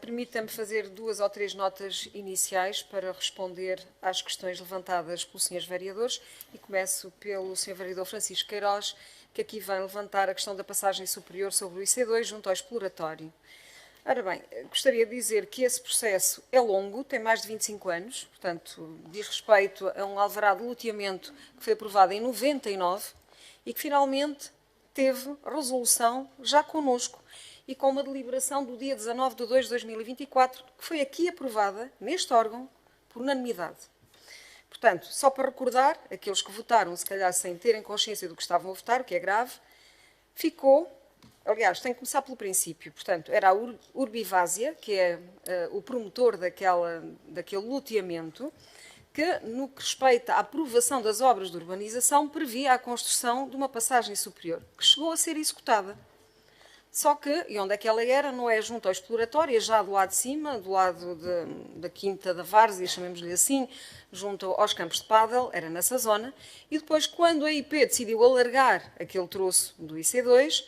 Permita-me fazer 2 ou 3 notas iniciais para responder às questões levantadas pelos senhores vereadores e começo pelo senhor vereador Francisco Queiroz, que aqui vem levantar a questão da passagem superior sobre o IC2 junto ao exploratório. Ora bem, gostaria de dizer que esse processo é longo, tem mais de 25 anos, portanto, diz respeito a um alvará de loteamento que foi aprovado em 99 e que finalmente teve resolução já connosco e com uma deliberação do dia 19 de 2 de 2024, que foi aqui aprovada, neste órgão, por unanimidade. Portanto, só para recordar, aqueles que votaram, se calhar sem terem consciência do que estavam a votar, o que é grave, ficou, aliás, tem que começar pelo princípio, portanto, era a Urbivásia, que é o promotor daquele loteamento, que, no que respeita à aprovação das obras de urbanização, previa a construção de uma passagem superior, que chegou a ser executada. Só que, e onde é que ela era? Não é junto ao exploratório, é já do lado de cima, do lado da Quinta da Várzea, chamemos-lhe assim, junto aos campos de pádel, era nessa zona. E depois, quando a IP decidiu alargar aquele troço do IC2,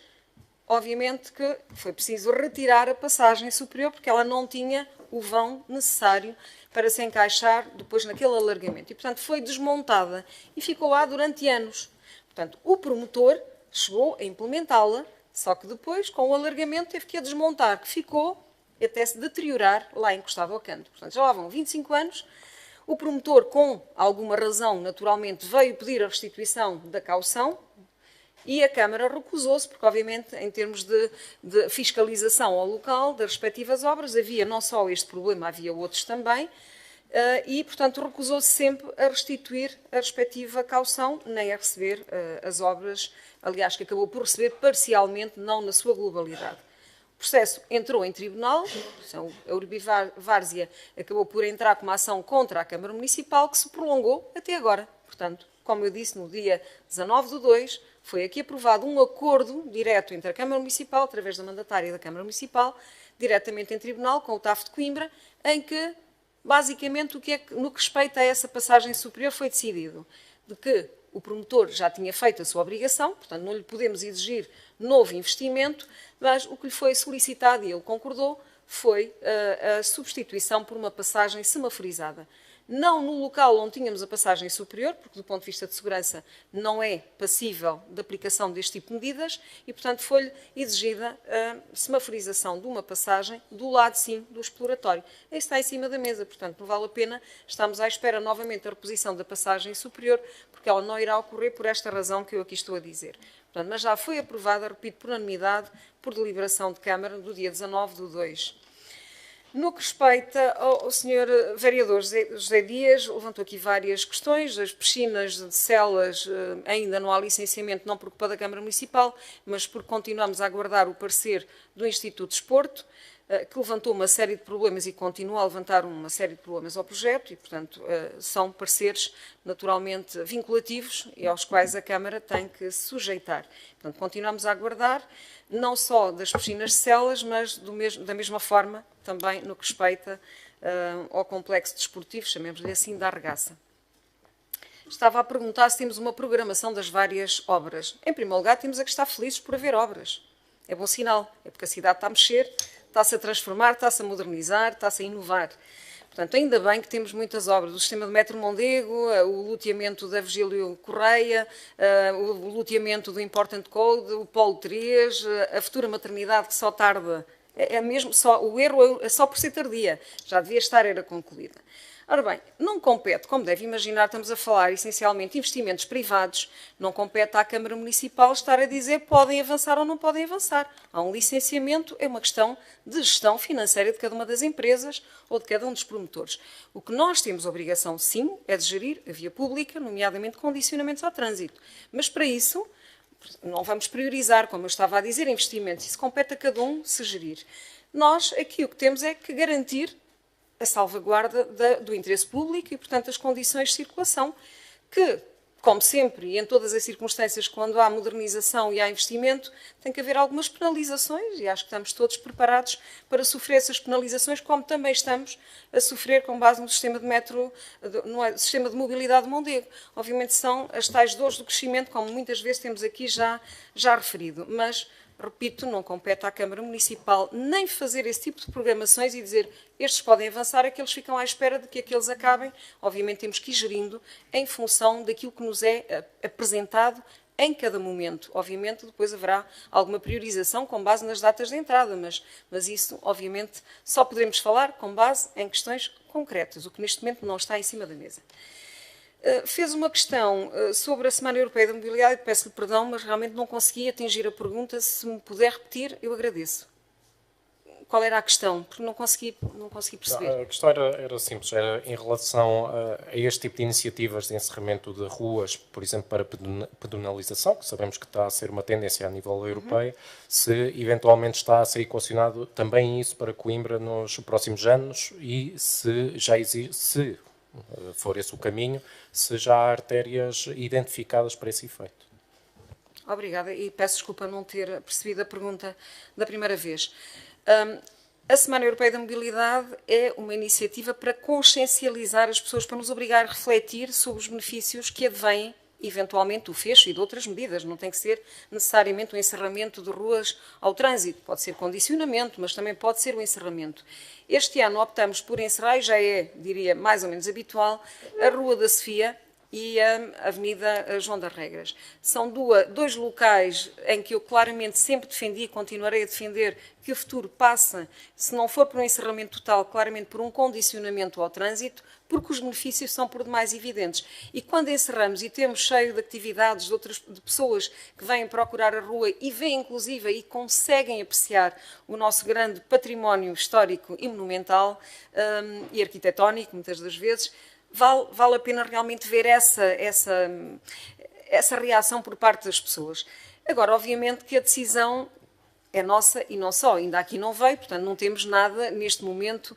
obviamente que foi preciso retirar a passagem superior, porque ela não tinha o vão necessário para se encaixar depois naquele alargamento. E, portanto, foi desmontada e ficou lá durante anos. Portanto, o promotor chegou a implementá-la, só que depois, com o alargamento, teve que a desmontar, que ficou até se deteriorar lá encostado ao canto. Portanto, já lá vão 25 anos. O promotor, com alguma razão, naturalmente, veio pedir a restituição da caução e a Câmara recusou-se, porque, obviamente, em termos de fiscalização ao local das respectivas obras, havia não só este problema, havia outros também, e, portanto, recusou-se sempre a restituir a respectiva caução, nem a receber as obras, aliás, que acabou por receber parcialmente, não na sua globalidade. O processo entrou em tribunal, a Urbivárzia acabou por entrar com uma ação contra a Câmara Municipal, que se prolongou até agora. Portanto, como eu disse, no dia 19 de 2, foi aqui aprovado um acordo direto entre a Câmara Municipal, através da mandatária da Câmara Municipal, diretamente em tribunal, com o TAF de Coimbra, em que, basicamente, no que respeita a essa passagem superior, foi decidido de que o promotor já tinha feito a sua obrigação, portanto, não lhe podemos exigir novo investimento, mas o que lhe foi solicitado, e ele concordou, foi a substituição por uma passagem semaforizada. Não no local onde tínhamos a passagem superior, porque do ponto de vista de segurança não é passível de aplicação deste tipo de medidas e, portanto, foi-lhe exigida a semaforização de uma passagem do lado, sim, do exploratório. Isso está em cima da mesa, portanto, não vale a pena. Estamos à espera novamente da reposição da passagem superior, porque ela não irá ocorrer por esta razão que eu aqui estou a dizer. Portanto, mas já foi aprovada, repito, por unanimidade, por deliberação de Câmara, do dia 19 de 2. No que respeita ao Sr. Vereador José Dias, levantou aqui várias questões. As piscinas de celas ainda não há licenciamento, não por culpa da Câmara Municipal, mas porque continuamos a aguardar o parecer do Instituto de Desporto, que levantou uma série de problemas e continua a levantar uma série de problemas ao projeto e, portanto, são pareceres naturalmente vinculativos e aos quais a Câmara tem que se sujeitar. Portanto, continuamos a aguardar, não só das piscinas de celas, mas da mesma forma também no que respeita ao complexo desportivo, chamemos-lhe assim, da Arregaça. Estava a perguntar se temos uma programação das várias obras. Em primeiro lugar, temos a que estar felizes por haver obras. É bom sinal, é porque a cidade está a mexer, está-se a transformar, está-se a modernizar, está-se a inovar. Portanto, ainda bem que temos muitas obras. O sistema de metro Mondego, o loteamento da Virgílio Correia, o loteamento do Important Code, o Polo 3, a futura maternidade que só tarda. O erro é só por ser tardia. Já devia estar, era concluída. Ora bem, não compete, como deve imaginar, estamos a falar essencialmente de investimentos privados, não compete à Câmara Municipal estar a dizer podem avançar ou não podem avançar. Há um licenciamento, é uma questão de gestão financeira de cada uma das empresas ou de cada um dos promotores. O que nós temos obrigação, sim, é de gerir a via pública, nomeadamente condicionamentos ao trânsito. Mas para isso, não vamos priorizar, como eu estava a dizer, investimentos. Isso compete a cada um se gerir. Nós, aqui, o que temos é que garantir a salvaguarda do interesse público e, portanto, as condições de circulação que, como sempre e em todas as circunstâncias, quando há modernização e há investimento, tem que haver algumas penalizações e acho que estamos todos preparados para sofrer essas penalizações, como também estamos a sofrer com base no sistema de metro, no sistema de mobilidade de Mondego. Obviamente são as tais dores do crescimento, como muitas vezes temos aqui já referido, mas repito, não compete à Câmara Municipal nem fazer esse tipo de programações e dizer estes podem avançar, aqueles ficam à espera de que aqueles acabem. Obviamente temos que ir gerindo em função daquilo que nos é apresentado em cada momento. Obviamente depois haverá alguma priorização com base nas datas de entrada, mas isso obviamente só poderemos falar com base em questões concretas, o que neste momento não está em cima da mesa. Fez uma questão sobre a Semana Europeia da Mobilidade, peço-lhe perdão, mas realmente não consegui atingir a pergunta. Se me puder repetir, eu agradeço. Qual era a questão? Porque não consegui perceber. A questão era simples, era em relação a este tipo de iniciativas de encerramento de ruas, por exemplo, para pedonalização, que sabemos que está a ser uma tendência a nível europeu, se eventualmente está a ser equacionado também isso para Coimbra nos próximos anos e se já existe, se for esse o caminho, se já há artérias identificadas para esse efeito. Obrigada e peço desculpa não ter percebido a pergunta da primeira vez. A Semana Europeia da Mobilidade é uma iniciativa para consciencializar as pessoas, para nos obrigar a refletir sobre os benefícios que advêm, eventualmente, do fecho e de outras medidas. Não tem que ser necessariamente o encerramento de ruas ao trânsito. Pode ser condicionamento, mas também pode ser o encerramento. Este ano optamos por encerrar, e já é, diria, mais ou menos habitual, a Rua da Sofia e a Avenida João das Regras. São dois locais em que eu claramente sempre defendi e continuarei a defender que o futuro passa, se não for por um encerramento total, claramente por um condicionamento ao trânsito, porque os benefícios são por demais evidentes. E quando encerramos e temos cheio de atividades de pessoas que vêm procurar a rua e vêm inclusive e conseguem apreciar o nosso grande património histórico e monumental e arquitetónico, muitas das vezes, vale a pena realmente ver essa reação por parte das pessoas. Agora, obviamente que a decisão é nossa e não só, ainda aqui não veio, portanto não temos nada neste momento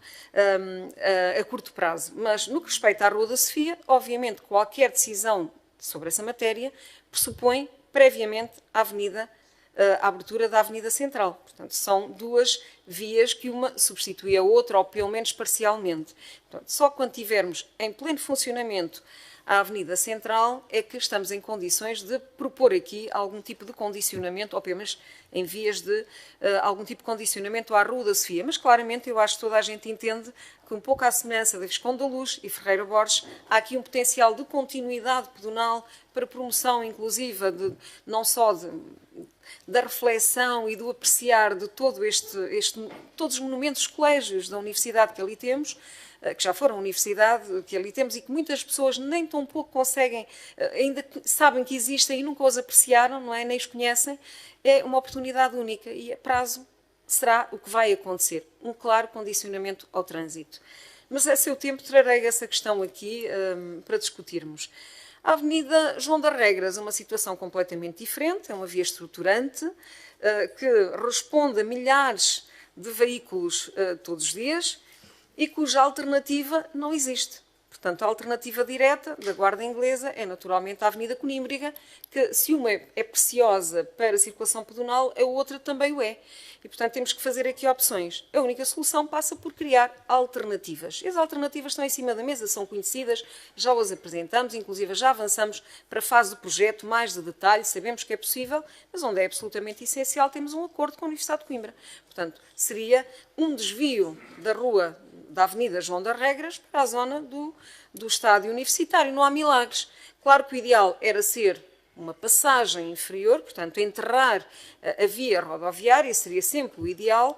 a curto prazo. Mas no que respeita à Rua da Sofia, obviamente qualquer decisão sobre essa matéria pressupõe previamente a abertura da Avenida Central. Portanto, são duas vias que uma substitui a outra, ou pelo menos parcialmente. Portanto, só quando tivermos em pleno funcionamento a Avenida Central é que estamos em condições de propor aqui algum tipo de condicionamento, ou pelo menos em vias de algum tipo de condicionamento à Rua da Sofia. Mas claramente eu acho que toda a gente entende que um pouco à semelhança da Visconde da Luz e Ferreira Borges, há aqui um potencial de continuidade pedonal para promoção inclusiva não só da reflexão e do apreciar de todos os monumentos, colégios da universidade que ali temos, que já foram a universidade que ali temos e que muitas pessoas nem tão pouco conseguem, ainda sabem que existem e nunca os apreciaram, não é? Nem os conhecem. É uma oportunidade única e a prazo será o que vai acontecer. Um claro condicionamento ao trânsito. Mas a seu tempo trarei essa questão aqui para discutirmos. A Avenida João das Regras é uma situação completamente diferente, é uma via estruturante que responde a milhares de veículos todos os dias e cuja alternativa não existe. Portanto, a alternativa direta da Guarda Inglesa é naturalmente a Avenida Conímbriga, que se uma é preciosa para a circulação pedonal, a outra também o é. E, portanto, temos que fazer aqui opções. A única solução passa por criar alternativas. E as alternativas estão em cima da mesa, são conhecidas, já as apresentamos, inclusive já avançamos para a fase do projeto, mais de detalhe, sabemos que é possível, mas onde é absolutamente essencial, temos um acordo com a Universidade de Coimbra. Portanto, seria um desvio da Avenida João das Regras para a zona do estádio universitário. Não há milagres. Claro que o ideal era ser uma passagem inferior, portanto, enterrar a via rodoviária seria sempre o ideal,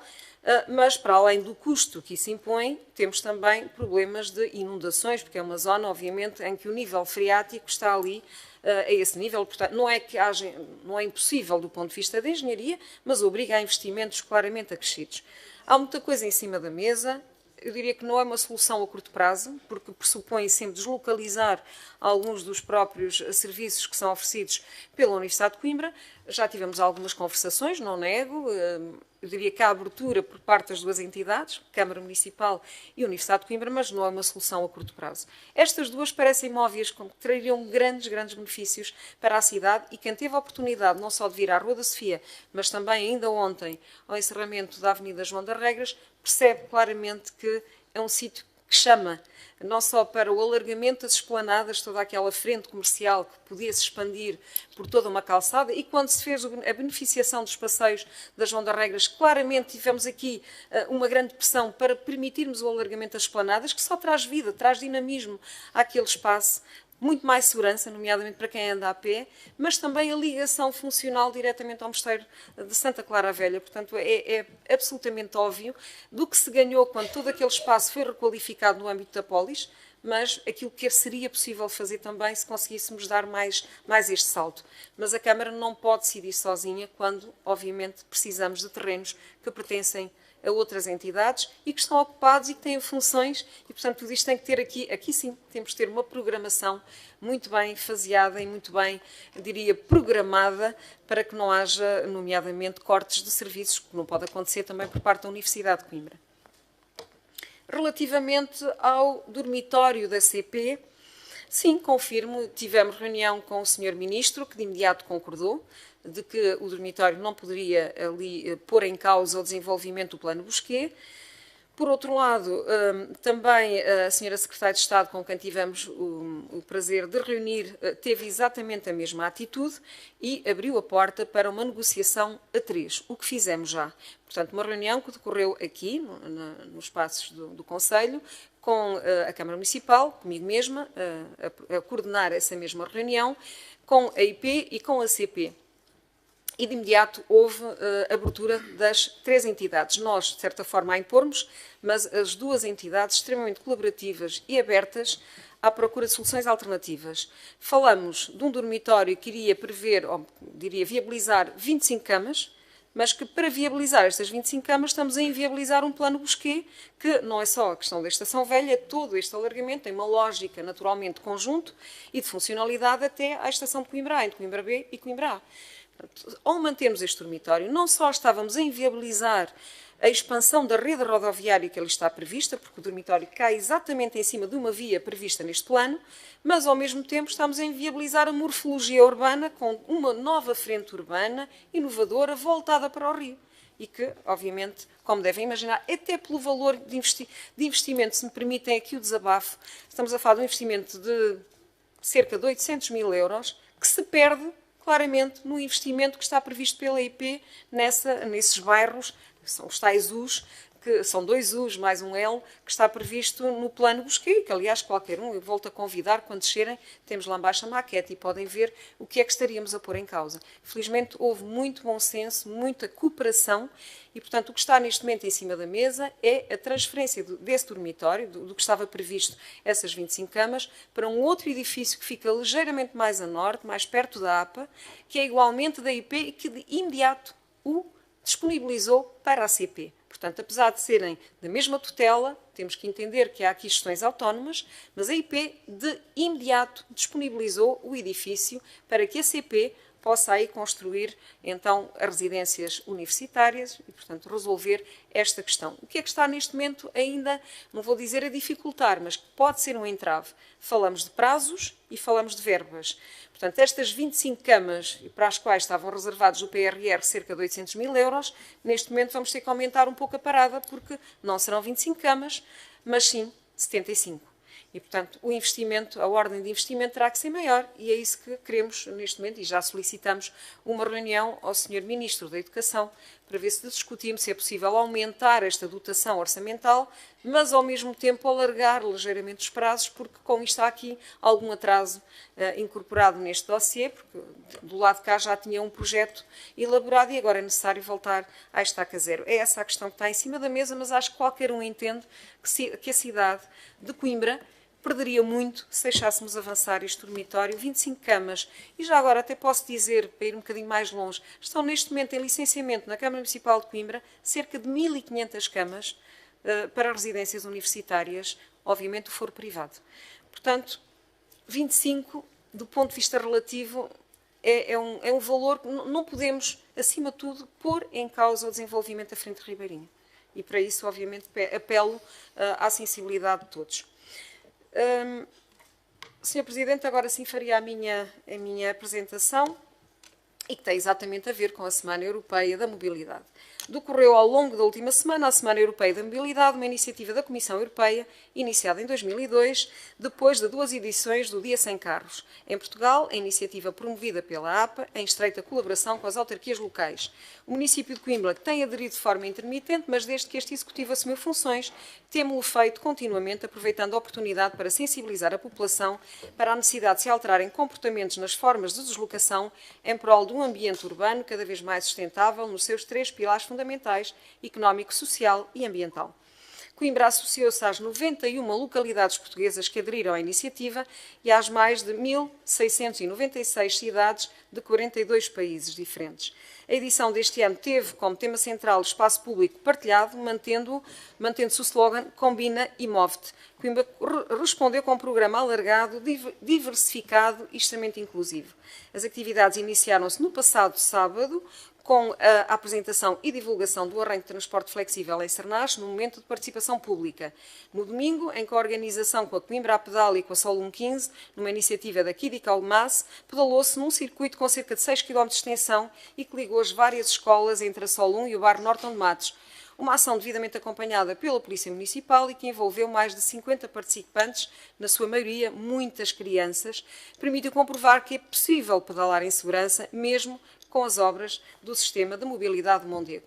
mas para além do custo que isso impõe, temos também problemas de inundações, porque é uma zona, obviamente, em que o nível freático está ali a esse nível. Portanto, não é impossível do ponto de vista da engenharia, mas obriga a investimentos claramente acrescidos. Há muita coisa em cima da mesa. Eu diria que não é uma solução a curto prazo, porque pressupõe sempre deslocalizar alguns dos próprios serviços que são oferecidos pela Universidade de Coimbra. Já tivemos algumas conversações, não nego. Eu diria que há abertura por parte das duas entidades, Câmara Municipal e Universidade de Coimbra, mas não é uma solução a curto prazo. Estas duas parecem óbvias, como que trariam grandes benefícios para a cidade, e quem teve a oportunidade não só de vir à Rua da Sofia, mas também ainda ontem ao encerramento da Avenida João das Regras, percebe claramente que é um sítio que chama não só para o alargamento das esplanadas, toda aquela frente comercial que podia se expandir por toda uma calçada, e quando se fez a beneficiação dos passeios da João das Regras, claramente tivemos aqui uma grande pressão para permitirmos o alargamento das esplanadas, que só traz vida, traz dinamismo àquele espaço, muito mais segurança, nomeadamente para quem anda a pé, mas também a ligação funcional diretamente ao Mosteiro de Santa Clara a Velha. Portanto, é absolutamente óbvio do que se ganhou quando todo aquele espaço foi requalificado no âmbito da polis, mas aquilo que seria possível fazer também se conseguíssemos dar mais este salto. Mas a Câmara não pode decidir sozinha quando, obviamente, precisamos de terrenos que pertencem a outras entidades e que estão ocupados e que têm funções e, portanto, tudo isto tem que ter aqui sim, temos que ter uma programação muito bem faseada e muito bem, diria, programada para que não haja, nomeadamente, cortes de serviços, que não pode acontecer também por parte da Universidade de Coimbra. Relativamente ao dormitório da CP, sim, confirmo, tivemos reunião com o Sr. Ministro, que de imediato concordou de que o dormitório não poderia ali pôr em causa o desenvolvimento do plano Bosquet. Por outro lado, também a Sra. Secretária de Estado, com quem tivemos o prazer de reunir, teve exatamente a mesma atitude e abriu a porta para uma negociação a três, o que fizemos já. Portanto, uma reunião que decorreu aqui, nos espaços do Conselho, com a Câmara Municipal, comigo mesma, a coordenar essa mesma reunião, com a IP e com a CP. E de imediato houve abertura das três entidades. Nós, de certa forma, a impormos, mas as duas entidades extremamente colaborativas e abertas à procura de soluções alternativas. Falamos de um dormitório que iria prever, ou diria, viabilizar 25 camas, mas que para viabilizar estas 25 camas estamos a inviabilizar um plano Bosquet, que não é só a questão da Estação Velha, é todo este alargamento, tem uma lógica naturalmente de conjunto e de funcionalidade até à Estação de Coimbra A, entre Coimbra B e Coimbra A. Ao mantermos este dormitório, não só estávamos a inviabilizar a expansão da rede rodoviária que ali está prevista, porque o dormitório cai exatamente em cima de uma via prevista neste plano, mas ao mesmo tempo estamos a inviabilizar a morfologia urbana com uma nova frente urbana, inovadora, voltada para o rio. E que, obviamente, como devem imaginar, até pelo valor de investimento, se me permitem aqui o desabafo, estamos a falar de um investimento de cerca de 800 mil euros, que se perde claramente no investimento que está previsto pela IP nesses bairros, que são os tais U's, que são 2 U's mais um L, que está previsto no plano Bosquet, que aliás qualquer um, eu volto a convidar, quando descerem, temos lá embaixo a maquete e podem ver o que é que estaríamos a pôr em causa. Felizmente houve muito bom senso, muita cooperação e, portanto, o que está neste momento em cima da mesa é a transferência desse dormitório, do que estava previsto, essas 25 camas, para um outro edifício que fica ligeiramente mais a norte, mais perto da APA, que é igualmente da IP e que de imediato o disponibilizou para a CP. Portanto, apesar de serem da mesma tutela, temos que entender que há aqui gestões autónomas, mas a IP de imediato disponibilizou o edifício para que a CP possa aí construir, então, as residências universitárias e, portanto, resolver esta questão. O que é que está neste momento ainda, não vou dizer a dificultar, mas que pode ser um entrave? Falamos de prazos e falamos de verbas. Portanto, estas 25 camas, para as quais estavam reservados o PRR cerca de 800 mil euros, neste momento vamos ter que aumentar um pouco a parada, porque não serão 25 camas, mas sim 75. E, portanto, o investimento, a ordem de investimento terá que ser maior e é isso que queremos neste momento e já solicitamos uma reunião ao Sr. Ministro da Educação para ver se discutimos se é possível aumentar esta dotação orçamental, mas ao mesmo tempo alargar ligeiramente os prazos, porque com isto há aqui algum atraso incorporado neste dossiê, porque do lado de cá já tinha um projeto elaborado e agora é necessário voltar à estaca zero. É essa a questão que está em cima da mesa, mas acho que qualquer um entende que a cidade de Coimbra perderia muito se deixássemos avançar este dormitório, 25 camas. E já agora até posso dizer, para ir um bocadinho mais longe, estão neste momento em licenciamento na Câmara Municipal de Coimbra cerca de 1.500 camas para residências universitárias, obviamente o foro privado. Portanto, 25, do ponto de vista relativo, é um valor que não podemos, acima de tudo, pôr em causa o desenvolvimento da Frente Ribeirinha. E para isso, obviamente, apelo à sensibilidade de todos. Sr. Presidente, agora sim faria a minha apresentação e que tem exatamente a ver com a Semana Europeia da Mobilidade. Decorreu ao longo da última semana a Semana Europeia da Mobilidade, uma iniciativa da Comissão Europeia, iniciada em 2002, depois de 2 edições do Dia Sem Carros. Em Portugal, a iniciativa promovida pela APA, em estreita colaboração com as autarquias locais. O município de Coimbra tem aderido de forma intermitente, mas desde que este Executivo assumiu funções, temos-o feito continuamente, aproveitando a oportunidade para sensibilizar a população para a necessidade de se alterarem comportamentos nas formas de deslocação em prol de um ambiente urbano cada vez mais sustentável nos seus 3 pilares fundamentais: económico, social e ambiental. Coimbra associou-se às 91 localidades portuguesas que aderiram à iniciativa e às mais de 1.696 cidades de 42 países diferentes. A edição deste ano teve como tema central o espaço público partilhado, mantendo-se o slogan Combina e Move-te. Coimbra respondeu com um programa alargado, diversificado e extremamente inclusivo. As atividades iniciaram-se no passado sábado, com a apresentação e divulgação do arranque de transporte flexível em Sernach, no momento de participação pública. No domingo, em coorganização com a Coimbra a Pedal e com a Solum 15, numa iniciativa da Kidi Calmas, pedalou-se num circuito com cerca de 6 km de extensão e que ligou as várias escolas entre a Solum e o bairro Norton de Matos. Uma ação devidamente acompanhada pela Polícia Municipal e que envolveu mais de 50 participantes, na sua maioria muitas crianças, permitiu comprovar que é possível pedalar em segurança, mesmo com as obras do Sistema de Mobilidade de Mondego.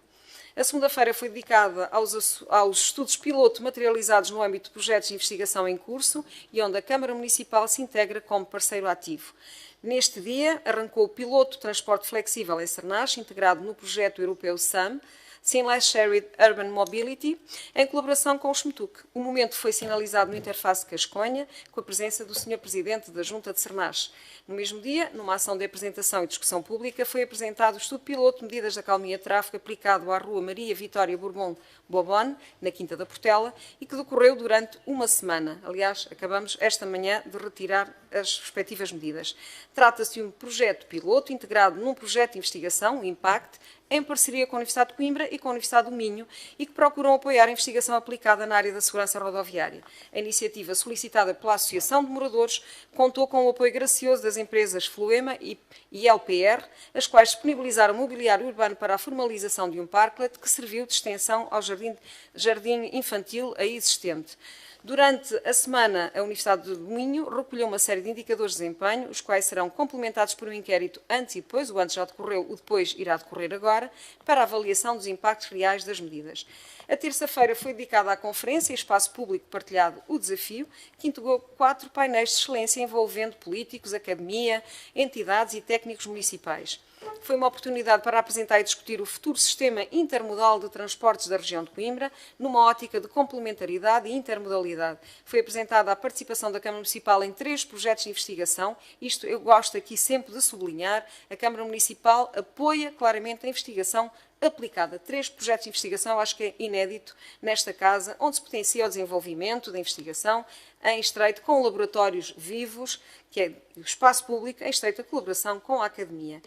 A segunda-feira foi dedicada aos estudos piloto materializados no âmbito de projetos de investigação em curso e onde a Câmara Municipal se integra como parceiro ativo. Neste dia, arrancou o piloto de transporte flexível em Sernach, integrado no projeto europeu SAM, Seamless Shared Urban Mobility, em colaboração com o SMTUC. O momento foi sinalizado no Interface de Casconha, com a presença do Sr. Presidente da Junta de Sernach. No mesmo dia, numa ação de apresentação e discussão pública, foi apresentado o estudo piloto de medidas de acalmia de tráfego aplicado à Rua Maria Vitória Bourbon Bobone, na Quinta da Portela, e que decorreu durante uma semana. Aliás, acabamos esta manhã de retirar as respectivas medidas. Trata-se de um projeto piloto integrado num projeto de investigação, o IMPACT, em parceria com a Universidade de Coimbra e com a Universidade do Minho, e que procuram apoiar a investigação aplicada na área da segurança rodoviária. A iniciativa, solicitada pela Associação de Moradores, contou com o apoio gracioso das empresas Fluema e LPR, as quais disponibilizaram mobiliário urbano para a formalização de um parklet que serviu de extensão ao jardim infantil aí existente. Durante a semana, a Universidade do Minho recolheu uma série de indicadores de desempenho, os quais serão complementados por um inquérito antes e depois, o antes já decorreu, o depois irá decorrer agora, para a avaliação dos impactos reais das medidas. A terça-feira foi dedicada à conferência e espaço público partilhado O Desafio, que integrou 4 painéis de excelência envolvendo políticos, academia, entidades e técnicos municipais. Foi uma oportunidade para apresentar e discutir o futuro sistema intermodal de transportes da região de Coimbra, numa ótica de complementaridade e intermodalidade. Foi apresentada a participação da Câmara Municipal em 3 projetos de investigação. Isto eu gosto aqui sempre de sublinhar. A Câmara Municipal apoia claramente a investigação aplicada. 3 projetos de investigação, eu acho que é inédito nesta casa, onde se potencia o desenvolvimento da investigação em estreito com laboratórios vivos, que é o espaço público, em estreita colaboração com a academia.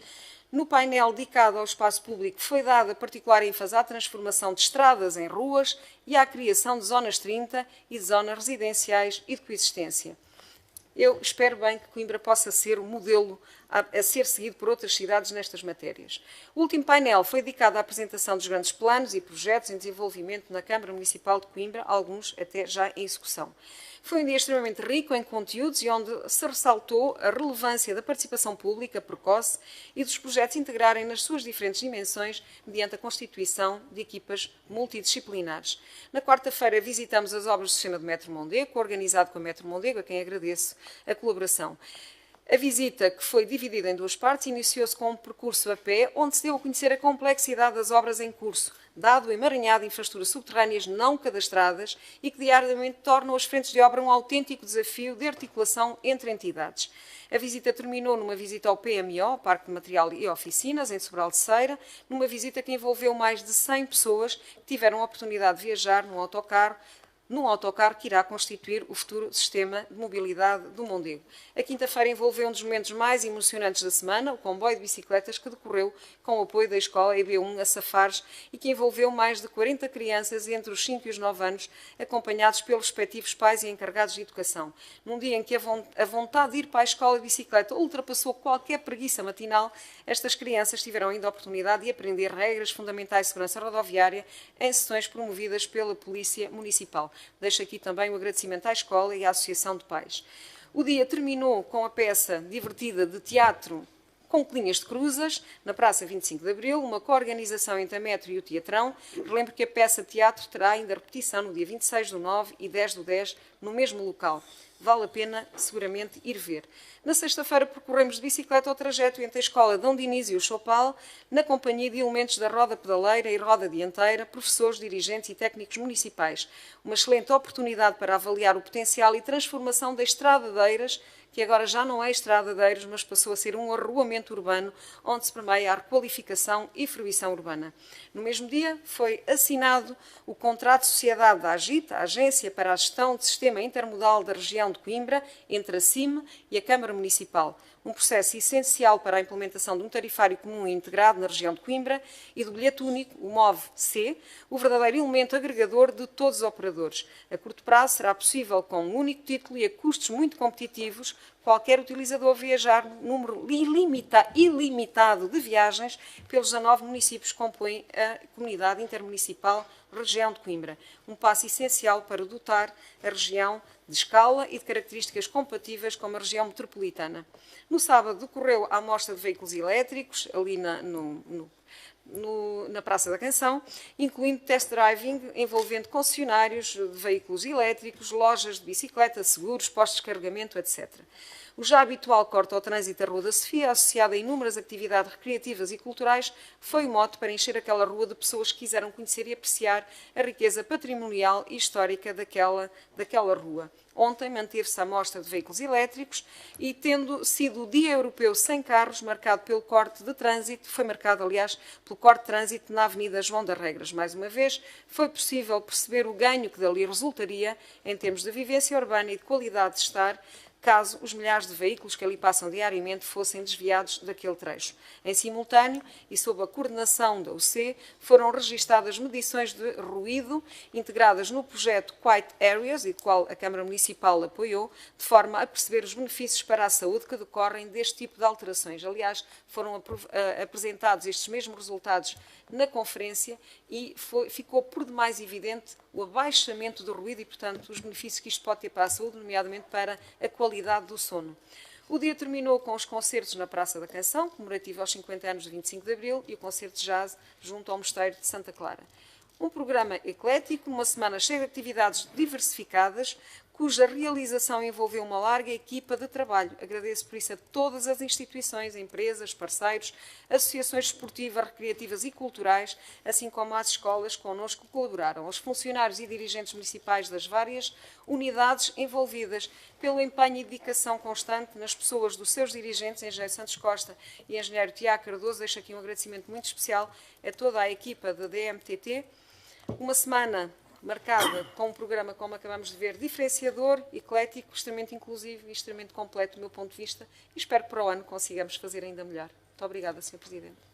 No painel dedicado ao espaço público foi dada particular ênfase à transformação de estradas em ruas e à criação de zonas 30 e de zonas residenciais e de coexistência. Eu espero bem que Coimbra possa ser um modelo a ser seguido por outras cidades nestas matérias. O último painel foi dedicado à apresentação dos grandes planos e projetos em desenvolvimento na Câmara Municipal de Coimbra, alguns até já em execução. Foi um dia extremamente rico em conteúdos e onde se ressaltou a relevância da participação pública precoce e dos projetos integrarem nas suas diferentes dimensões mediante a constituição de equipas multidisciplinares. Na quarta-feira visitamos as obras do sistema do Metro Mondego, organizado com a Metro Mondego, a quem agradeço a colaboração. A visita, que foi dividida em 2 partes, iniciou-se com um percurso a pé, onde se deu a conhecer a complexidade das obras em curso, dado o emaranhado de infraestruturas subterrâneas não cadastradas e que diariamente tornam as frentes de obra um autêntico desafio de articulação entre entidades. A visita terminou numa visita ao PMO, Parque de Material e Oficinas, em Sobral de Ceira, numa visita que envolveu mais de 100 pessoas que tiveram a oportunidade de viajar num autocarro num autocarro que irá constituir o futuro sistema de mobilidade do Mondego. A quinta-feira envolveu um dos momentos mais emocionantes da semana, o comboio de bicicletas que decorreu com o apoio da escola EB1 a Safares e que envolveu mais de 40 crianças entre os 5 e os 9 anos, acompanhados pelos respectivos pais e encarregados de educação. Num dia em que a vontade de ir para a escola de bicicleta ultrapassou qualquer preguiça matinal, estas crianças tiveram ainda a oportunidade de aprender regras fundamentais de segurança rodoviária em sessões promovidas pela Polícia Municipal. Deixo aqui também o agradecimento à escola e à Associação de Pais. O dia terminou com a peça divertida de teatro com Colinhas de Cruzas, na Praça 25 de Abril, uma coorganização entre a Metro e o Teatrão. Relembro que a peça de teatro terá ainda repetição no dia 26/9 e 10/10, no mesmo local. Vale a pena, seguramente, ir ver. Na sexta-feira percorremos de bicicleta o trajeto entre a Escola Dom Dinis e o Chopal, na companhia de elementos da roda pedaleira e roda dianteira, professores, dirigentes e técnicos municipais. Uma excelente oportunidade para avaliar o potencial e transformação da Estrada de Eiras, que agora já não é Estrada de Eiras, mas passou a ser um arruamento urbano, onde se permeia a requalificação e fruição urbana. No mesmo dia foi assinado o contrato de sociedade da AGIT, a Agência para a Gestão de Sistema Intermodal da Região de Coimbra, entre a CIM e a Câmara Municipal. Um processo essencial para a implementação de um tarifário comum e integrado na região de Coimbra e do bilhete único, o MOV-C, o verdadeiro elemento agregador de todos os operadores. A curto prazo será possível, com um único título e a custos muito competitivos, qualquer utilizador viajar num número ilimitado de viagens pelos 19 municípios que compõem a Comunidade Intermunicipal Região de Coimbra. Um passo essencial para dotar a região de escala e de características compatíveis com a região metropolitana. No sábado decorreu a amostra de veículos elétricos, ali na Praça da Canção, incluindo test driving envolvendo concessionários de veículos elétricos, lojas de bicicleta, seguros, postos de carregamento, etc. O já habitual corte ao trânsito da Rua da Sofia, associado a inúmeras atividades recreativas e culturais, foi o mote para encher aquela rua de pessoas que quiseram conhecer e apreciar a riqueza patrimonial e histórica daquela rua. Ontem manteve-se a amostra de veículos elétricos e, tendo sido o Dia Europeu Sem Carros, marcado pelo corte de trânsito, foi marcado, aliás, pelo corte de trânsito na Avenida João das Regras. Mais uma vez, foi possível perceber o ganho que dali resultaria em termos de vivência urbana e de qualidade de estar, caso os milhares de veículos que ali passam diariamente fossem desviados daquele trecho. Em simultâneo, e sob a coordenação da UC, foram registadas medições de ruído integradas no projeto Quiet Areas, e do qual a Câmara Municipal apoiou, de forma a perceber os benefícios para a saúde que decorrem deste tipo de alterações. Aliás, foram apresentados estes mesmos resultados na conferência e ficou por demais evidente o abaixamento do ruído e, portanto, os benefícios que isto pode ter para a saúde, nomeadamente para a qualidade do sono. O dia terminou com os concertos na Praça da Canção, comemorativo aos 50 anos de 25 de Abril, e o concerto de jazz junto ao Mosteiro de Santa Clara. Um programa eclético, uma semana cheia de atividades diversificadas, cuja realização envolveu uma larga equipa de trabalho. Agradeço por isso a todas as instituições, empresas, parceiros, associações esportivas, recreativas e culturais, assim como às escolas que connosco colaboraram, aos funcionários e dirigentes municipais das várias unidades envolvidas, pelo empenho e dedicação constante nas pessoas dos seus dirigentes, Engenheiro Santos Costa e Engenheiro Tiago Cardoso. Deixo aqui um agradecimento muito especial a toda a equipa da DMTT. Uma semana marcada com um programa, como acabamos de ver, diferenciador, eclético, extremamente inclusivo e extremamente completo do meu ponto de vista, e espero que para o ano consigamos fazer ainda melhor. Muito obrigada, Sr. Presidente.